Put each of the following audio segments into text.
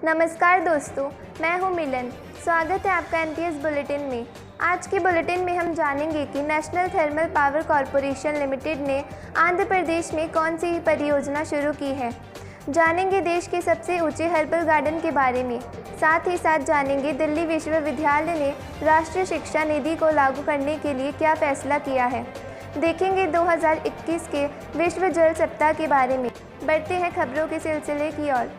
नमस्कार दोस्तों, मैं हूं मिलन। स्वागत है आपका एनपीएस बुलेटिन में। आज के बुलेटिन में हम जानेंगे कि national thermal power corporation limited ने आंध्र प्रदेश में कौन सी परियोजना शुरू की है। जानेंगे देश के सबसे ऊंचे हर्बल गार्डन के बारे में। साथ ही साथ जानेंगे दिल्ली विश्वविद्यालय ने राष्ट्रीय शिक्षा निधि को लागू करने के लिए क्या फैसला किया है। देखेंगे 2021 के विश्व जल सप्ताह के बारे में। बढ़ते हैं खबरों के सिलसिले की ओर।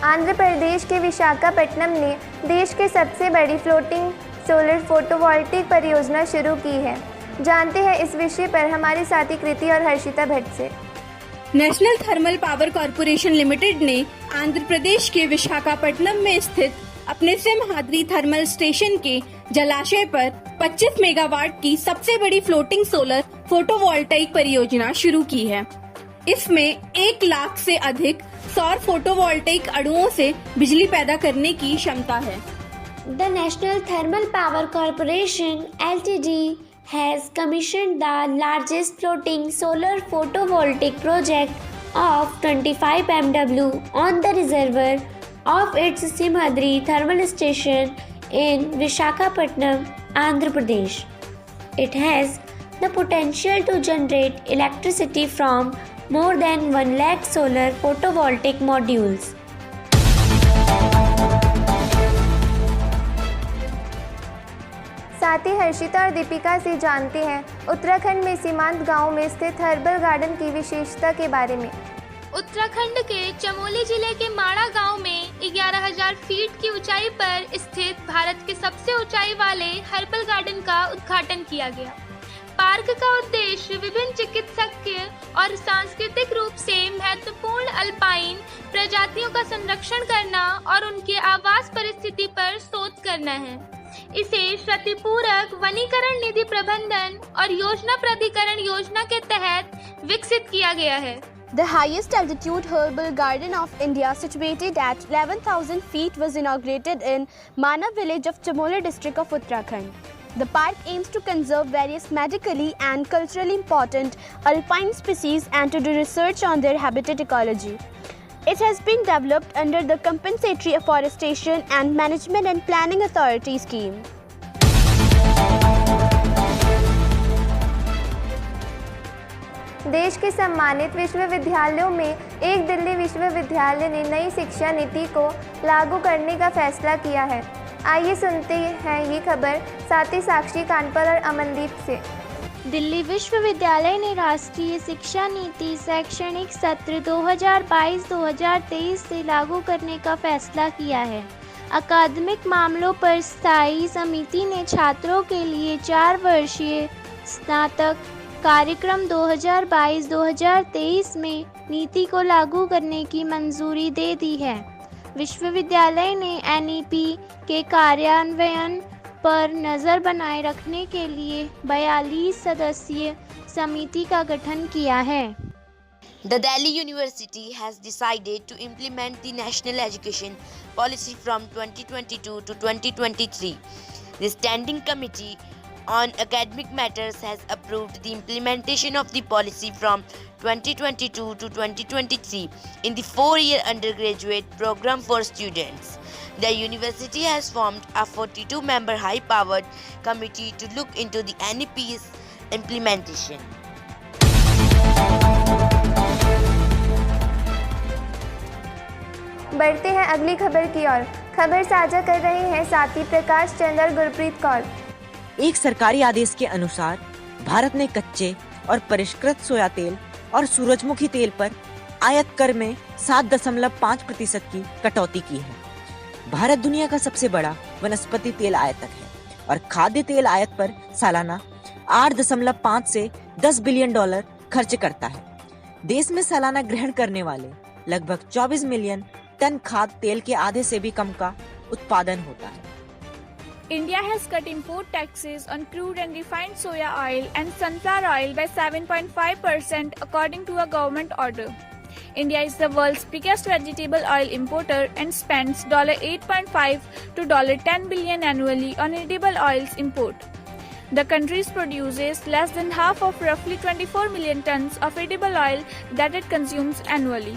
आंध्र प्रदेश के विशाखापट्टनम ने देश के सबसे बड़ी फ्लोटिंग सोलर फोटोवोल्टिक परियोजना शुरू की है। जानते हैं इस विषय पर हमारे साथी कृति और हर्षिता भट्ट से। National thermal power corporation limited ने आंध्र प्रदेश के विशाखापट्टनम में स्थित अपने सिमहाद्री थर्मल स्टेशन के जलाशय पर 25 मेगावाट की सबसे बड़ी फ्लोटिंग सोलर फोटोवोल्टाइक परियोजना शुरू की है। इसमें 1 लाख से अधिक सौर फोटोवोल्टाइक अणुओं से बिजली पैदा करने की क्षमता है। The National Thermal Power Corporation (LTD) has commissioned the largest floating solar photovoltaic project of 25 MW on the reservoir of its Simhadri thermal station in Visakhapatnam, Andhra Pradesh. It has the potential to generate electricity from more than 1 lakh solar photovoltaic modules. साथ ही हर्षिता और दीपिका से जानते हैं उत्तराखंड में सीमांत गांव में स्थित हर्बल गार्डन की विशेषता के बारे में। उत्तराखंड के चमोली जिले के माड़ा गांव में 11,000 फीट की ऊंचाई पर स्थित भारत के सबसे ऊंचाई वाले हर्बल गार्डन का उद्घाटन किया गया। पार्क का उद्देश्य विभिन्न चिकित्सकीय और सांस्कृतिक रूप से महत्वपूर्ण अल्पाइन प्रजातियों का संरक्षण करना और उनके आवास परिस्थिति पर शोध करना है। इसे क्षतिपूरक वनीकरण निधि प्रबंधन और योजना प्राधिकरण योजना के तहत विकसित किया गया है। The highest altitude herbal garden of India, situated at 11,000 feet, was inaugurated in Manav village of Chamoli district of Uttarakhand. The park aims to conserve various medically and culturally important alpine species and to do research on their habitat ecology. It has been developed under the Compensatory Afforestation and Management and Planning Authority scheme. देश के सम्मानित विश्वविद्यालयों में एक दिल्ली विश्वविद्यालय ने नई शिक्षा नीति को लागू करने का फैसला किया है। आइए सुनते हैं ये खबर साथी साक्षी कानपुर और अमनदीप से। दिल्ली विश्वविद्यालय ने राष्ट्रीय शिक्षा नीति शैक्षणिक सत्र 2022-2023 से लागू करने का फैसला किया है। अकादमिक मामलों पर स्थायी समिति ने छात्रों के लिए 4 वर्षीय स्नातक कार्यक्रम 2022-2023 में नीति को लागू करने की मंजूरी दे दी है। विश्वविद्यालय ने एनईपी के कार्यान्वयन पर नज़र बनाए रखने के लिए 42 सदस्यीय समिति का गठन किया है। The Delhi University has decided to implement the National Education Policy from 2022 to 2023. The Standing Committee on Academic Matters has approved the implementation of the policy from 2022 to 2023 in the 4-year undergraduate program for students. The university has formed a 42-member high-powered committee to look into the NEP's implementation. बढ़ते हैं अगली खबर की ओर। खबर साझा कर रहे हैं साथी प्रकाश चंद्र और गुरप्रीत कौर। एक सरकारी आदेश के अनुसार भारत ने कच्चे और परिष्कृत सोया तेल और सूरजमुखी तेल पर आयात कर में 7.5% की कटौती की है। भारत दुनिया का सबसे बड़ा वनस्पति तेल आयातक है और खाद्य तेल आयात पर सालाना 8.5 से 10 बिलियन डॉलर खर्च करता है। देश में सालाना ग्रहण करने वाले लगभग 24 मिलियन टन खाद्य तेल के आधे से भी कम का उत्पादन होता है। India has cut import taxes on crude and refined soya oil and sunflower oil by 7.5% according to a government order. India is the world's biggest vegetable oil importer and spends $8.5 to $10 billion annually on edible oils import. The country produces less than half of roughly 24 million tons of edible oil that it consumes annually.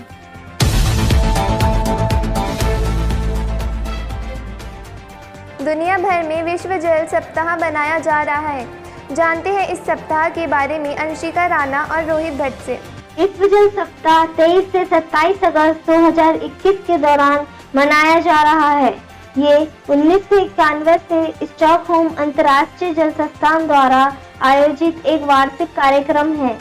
दुनिया भर में विश्व जल सप्ताह बनाया जा रहा है। जानते हैं इस सप्ताह के बारे में अंशिका राणा और रोहित भट्ट से। विश्व जल सप्ताह 23 से 27 अगस्त 2021 के दौरान मनाया जा रहा है। ये 1991 से स्टॉकहोम अंतर्राष्ट्रीय जल संस्थान द्वारा आयोजित एक वार्षिक कार्यक्रम है।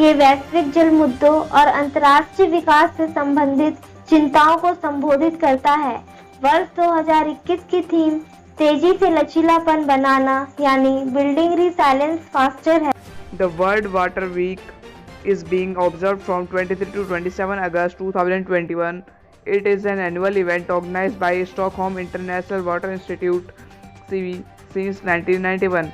ये वैश्विक जल मुद्दों और अंतर्राष्ट्रीय विकास से संबंधित चिंताओं को संबोधित करता है। वर्ष 2021 की थीम तेजी से लचीलापन बनाना यानी बिल्डिंग रिसाइलेंस फास्टर है। The World Water Week is being observed from 23 to 27 August 2021. It is an annual event organized by Stockholm International Water Institute (CV) since 1991.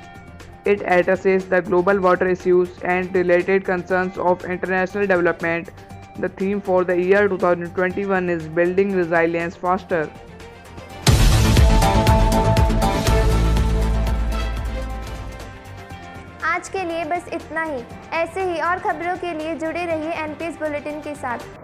It addresses the global water issues and related concerns of international development. The theme for the year 2021 is Building Resilience Faster. आज के लिए बस इतना ही। ऐसे ही और खबरों के लिए जुड़े रहिए एनपीएस बुलेटिन के साथ।